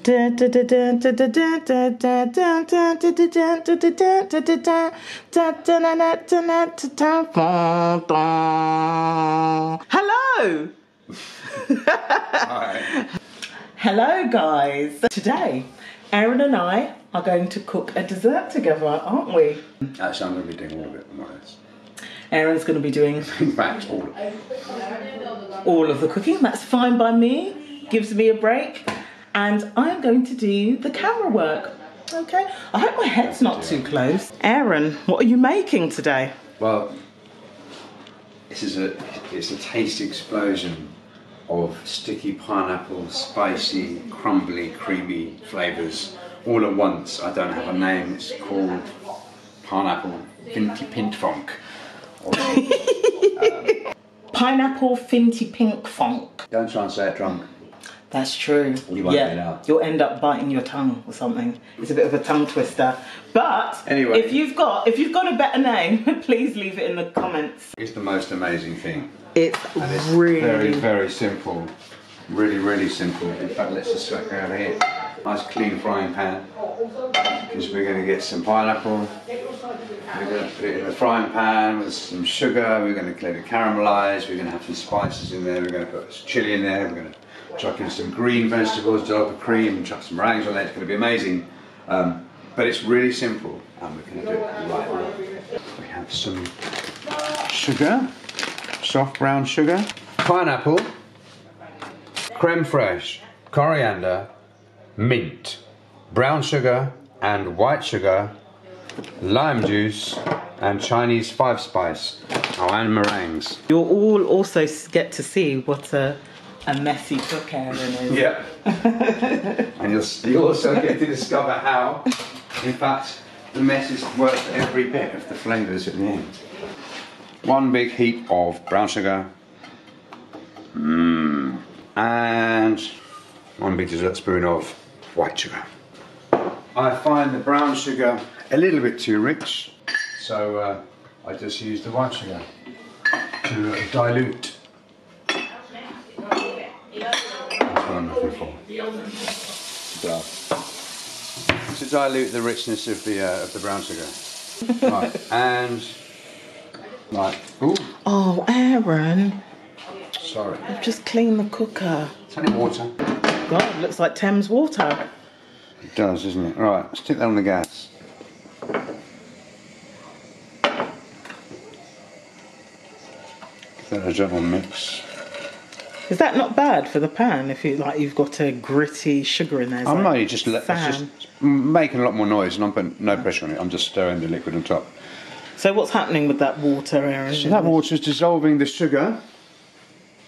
Hello. Hi. Hello guys. Today Aaron and I are going to cook a dessert together, aren't we? Actually, I'm going to be doing all of it, more or less. Aaron's going to be doing In fact, all of the cooking. That's fine by me. Gives me a break. And I'm going to do the camera work. Okay? I hope my head's not too close. Aaron, what are you making today? Well, it's a taste explosion of sticky pineapple, spicy, crumbly, creamy flavours all at once. I don't have a name. It's called pineapple finty pink funk. Pineapple finty pink funk. Don't try and say it drunk. That's true. You won't get it out. You'll end up biting your tongue or something. It's a bit of a tongue twister. But anyway, if you've got a better name, please leave it in the comments. It's the most amazing thing. It's really very, very simple. Really, really simple. In fact, let's just switch over here. Nice clean frying pan. Because we're going to get some pineapple. We're going to put it in the frying pan with some sugar. We're going to let it caramelise. We're going to have some spices in there. We're going to put some chilli in there. We're going to chuck in some green vegetables, dollop of cream, and chuck some meringues on there. It's going to be amazing. But it's really simple, and we're going to do it right now. We have some sugar, soft brown sugar, pineapple, creme fraiche, coriander, mint, brown sugar and white sugar, lime juice, and Chinese 5-spice, and meringues. You'll all also get to see what a messy cook Aaron is. Yeah. And you'll also get to discover how, in fact, the mess is worth every bit of the flavours at the end. One big heap of brown sugar. And one big dessert spoon of white sugar. I find the brown sugar a little bit too rich, so I just use the white sugar to dilute. That's what I'm looking for. To dilute the richness of the brown sugar. Right, and like, ooh. Oh, Aaron. Sorry. I've just cleaned the cooker. It's only water. God, looks like Thames water. It does, doesn't it? Right, stick that on the gas. Give that a gentle mix. Is that not bad for the pan if you've got a gritty sugar in there? I'm not just making a lot more noise, and I'm putting no pressure on it. I'm just stirring the liquid on top. So what's happening with that water, Aaron? So that water is dissolving the sugar.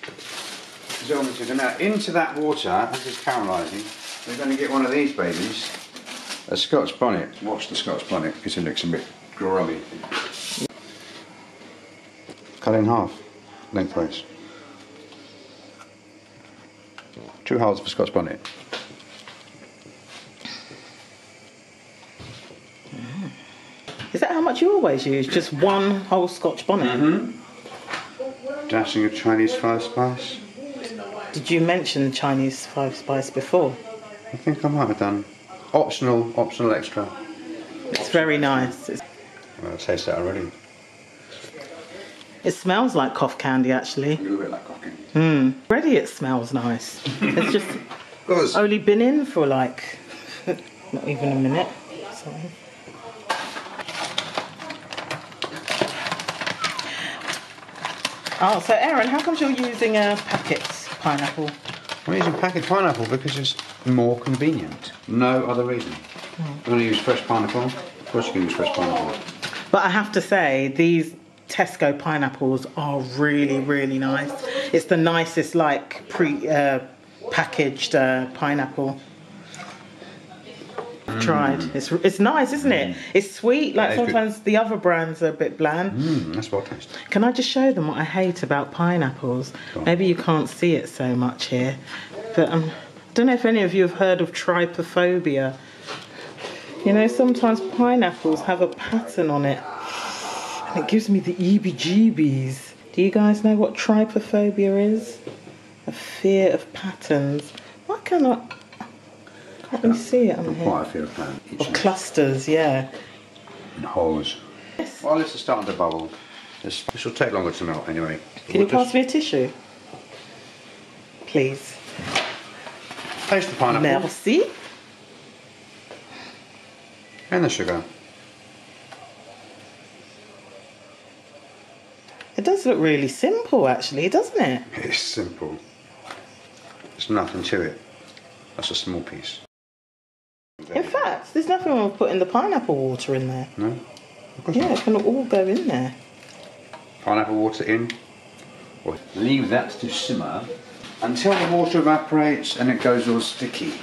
Dissolving the sugar. Now into that water, as it's caramelising, we're going to get one of these babies, a Scotch Bonnet. Watch the Scotch Bonnet because it looks a bit grubby. Cut in half, lengthways. 2 holes for Scotch Bonnet. Is that how much you always use? Just one whole Scotch Bonnet? Mm-hmm. Dashing of Chinese 5-spice. Did you mention Chinese 5-spice before? I think I might have done. Optional extra. It's very nice. Well, I taste that already. It smells like cough candy, actually. A little bit like cough candy. Already it smells nice. It's just only been in for like, not even a minute. Sorry. Oh, so Aaron, how come you're using a packet pineapple? I'm using packet pineapple because it's more convenient. No other reason. I'm going to use fresh pineapple. Of course you can use fresh pineapple. But I have to say, these Tesco pineapples are really, really nice. It's the nicest, like, packaged pineapple I've tried. It's nice, isn't it? It's sweet. Like sometimes the other brands are a bit bland. That's well tasty. Can I just show them what I hate about pineapples? Maybe you can't see it so much here, but I don't know if any of you have heard of trypophobia. You know, sometimes pineapples have a pattern on it, and it gives me the EBGBs. Do you guys know what trypophobia is? A fear of patterns. Why can't Can't really see it on here. Quite a few apparent. Of clusters, yeah. And holes. Yes. While this is starting to bubble, this will take longer to melt anyway. Can you pass me a tissue? Please. Taste the pineapple. Merci. And the sugar. It does look really simple actually, doesn't it? It's simple. There's nothing to it. That's a small piece. In fact, there's nothing wrong with putting the pineapple water in there. No? Of course Yeah, not. it can all go in there. Pineapple water in. Or leave that to simmer until the water evaporates and it goes all sticky.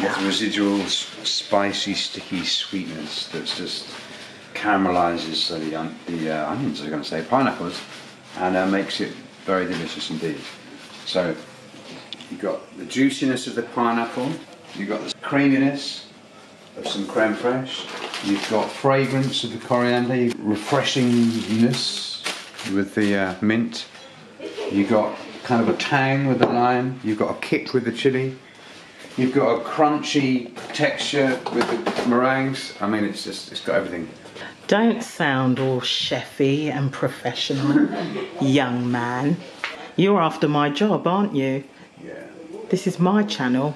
With residual spicy, sticky sweetness that's just caramelizes the onions, I was going to say, pineapples, and makes it very delicious indeed. So you've got the juiciness of the pineapple, you've got the creaminess of some creme fraiche, you've got fragrance of the coriander, refreshingness with the mint, you've got kind of a tang with the lime, you've got a kick with the chili, you've got a crunchy texture with the meringues. I mean, it's got everything. Don't sound all chefy and professional, young man. You're after my job, aren't you? Yeah. This is my channel.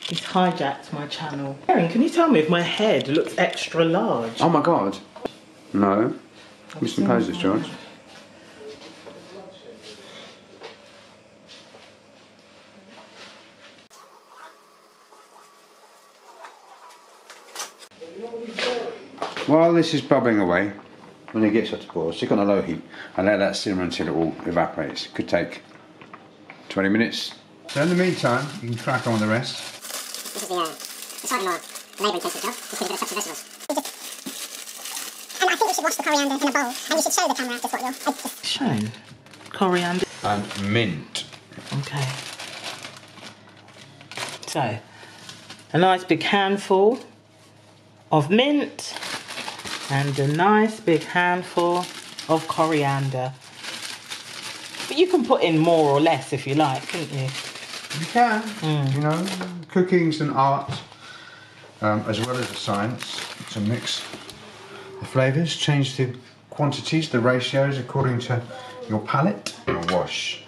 He's hijacked my channel. Erin, can you tell me if my head looks extra large? Oh my God. No. Let me compose this, George. While this is bubbling away, when it gets up to boil, stick on a low heat and let that simmer until it all evaporates. It could take 20 minutes. So in the meantime, you can crack on with the rest. This is the slightly more labour-intensive job. Just put a bit of vegetables. And I think you should wash the coriander in a bowl, and you should show the camera just what you're... Shown. Coriander. And mint. Okay. So, a nice big handful of mint and a nice big handful of coriander. But you can put in more or less if you like, can't you? You can. You know, cooking's an art as well as a science. To mix the flavours, change the quantities, the ratios according to your palate. And wash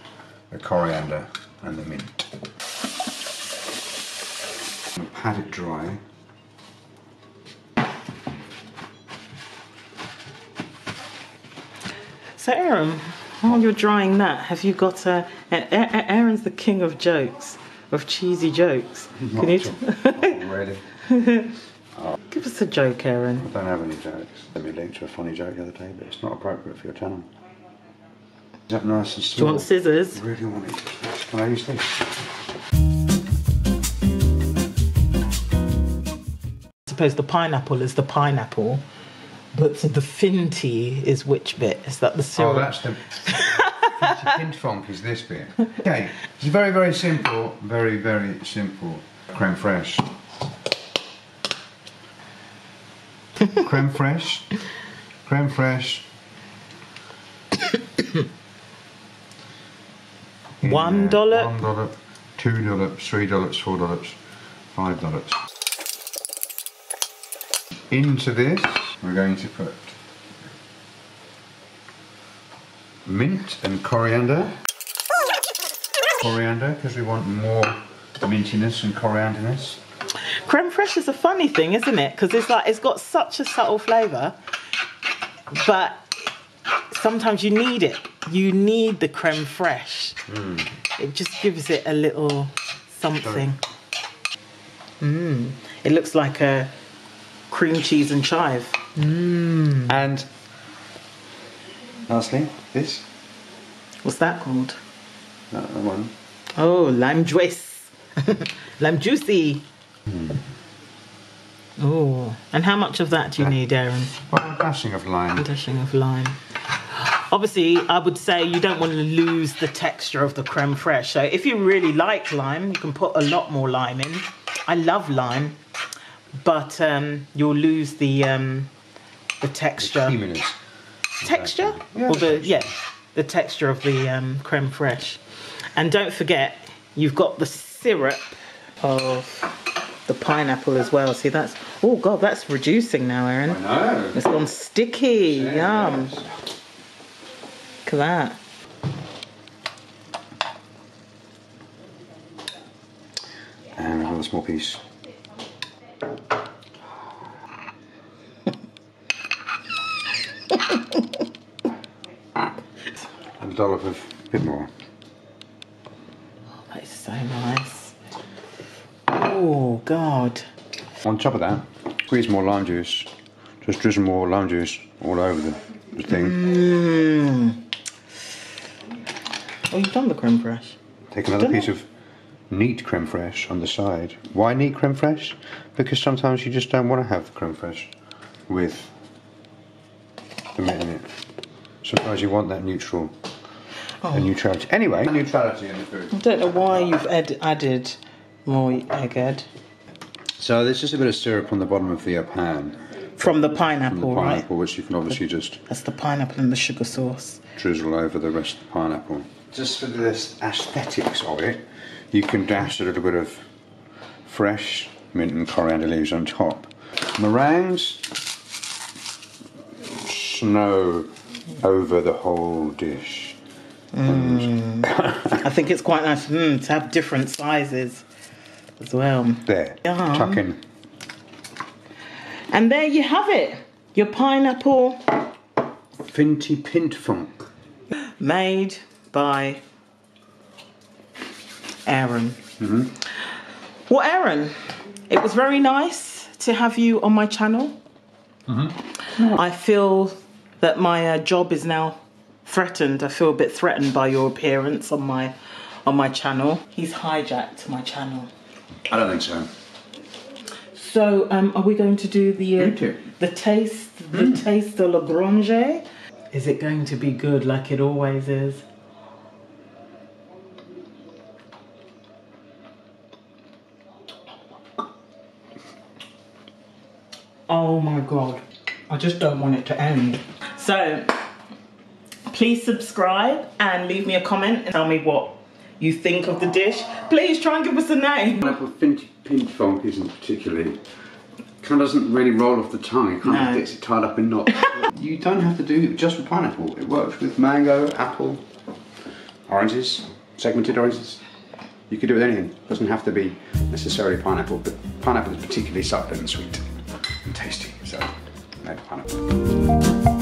the coriander and the mint. And pat it dry. So Erin, while you're drying that, have you got Erin's the king of jokes, of cheesy jokes. Can you Really? give us a joke, Erin? I don't have any jokes. Let me link to a funny joke the other day, but it's not appropriate for your channel. Is that nice and small? Do you want scissors? I really want it. Can I use this? I suppose the pineapple is the pineapple, but the finty is which bit? Is that the syrup? Oh, that's the hint funk is this bit. Okay, it's very, very simple, very simple creme fraiche. Creme fraiche, creme fraiche. $1, $1, $2, $3, $4, $5. Into this, we're going to put mint and coriander. Coriander, because we want more mintiness and corianderness. Creme fraiche is a funny thing, isn't it? Because it's got such a subtle flavour, but sometimes you need it. You need the creme fraiche. It just gives it a little something. It looks like a cream cheese and chive. And lastly, this. What's that called? That one. Oh, lime juice. Lime juicy. Oh, and how much of that do you need, Erin? Well, a dashing of lime. A dashing of lime. Obviously, I would say you don't want to lose the texture of the creme fraiche. So if you really like lime, you can put a lot more lime in. I love lime, but you'll lose the texture. The creaminess. Texture? Yeah, Or the texture of the creme fraiche. And don't forget, you've got the syrup of the pineapple as well. See, that's, oh God, that's reducing now, Aaron. I know. It's gone sticky. Yeah, Yum. yes. Look at that. And another small piece. A dollop of a bit more. That is so nice. Oh God. On top of that, squeeze more lime juice. Just drizzle more lime juice all over the thing. Oh, you've done the creme fraiche. Take another piece of neat creme fraiche on the side. Why neat creme fraiche? Because sometimes you just don't want to have creme fraiche with the mint in it. Sometimes you want that neutral, neutrality. Anyway, neutrality in the food. I don't know why you've added more egghead. So there's just a bit of syrup on the bottom of the pan. From the pineapple, Pineapple, which you can obviously just That's the pineapple and the sugar sauce. drizzle over the rest of the pineapple. Just for the aesthetics of it, you can dash a little bit of fresh mint and coriander leaves on top. Meringues, snow over the whole dish. I think it's quite nice to have different sizes as well. There, Yum. tuck in. And there you have it. Your pineapple Finty Pint Funk. made by Aaron. Well, Aaron, it was very nice to have you on my channel. I feel that my job is now threatened. I feel a bit threatened by your appearance on my channel. He's hijacked my channel. I don't think so. So, are we going to do the taste de la Grange? Is it going to be good like it always is? Oh my God, I just don't want it to end. So, please subscribe and leave me a comment and tell me what you think of the dish. Please try and give us a name. Pineapple Finty Pint Funk isn't particularly, kind of doesn't really roll off the tongue. It kind of gets it tied up in knots. You don't have to do it just with pineapple. It works with mango, apple, oranges, segmented oranges. You could do it with anything. It doesn't have to be necessarily pineapple, but pineapple is particularly succulent and sweet and tasty. So, no pineapple.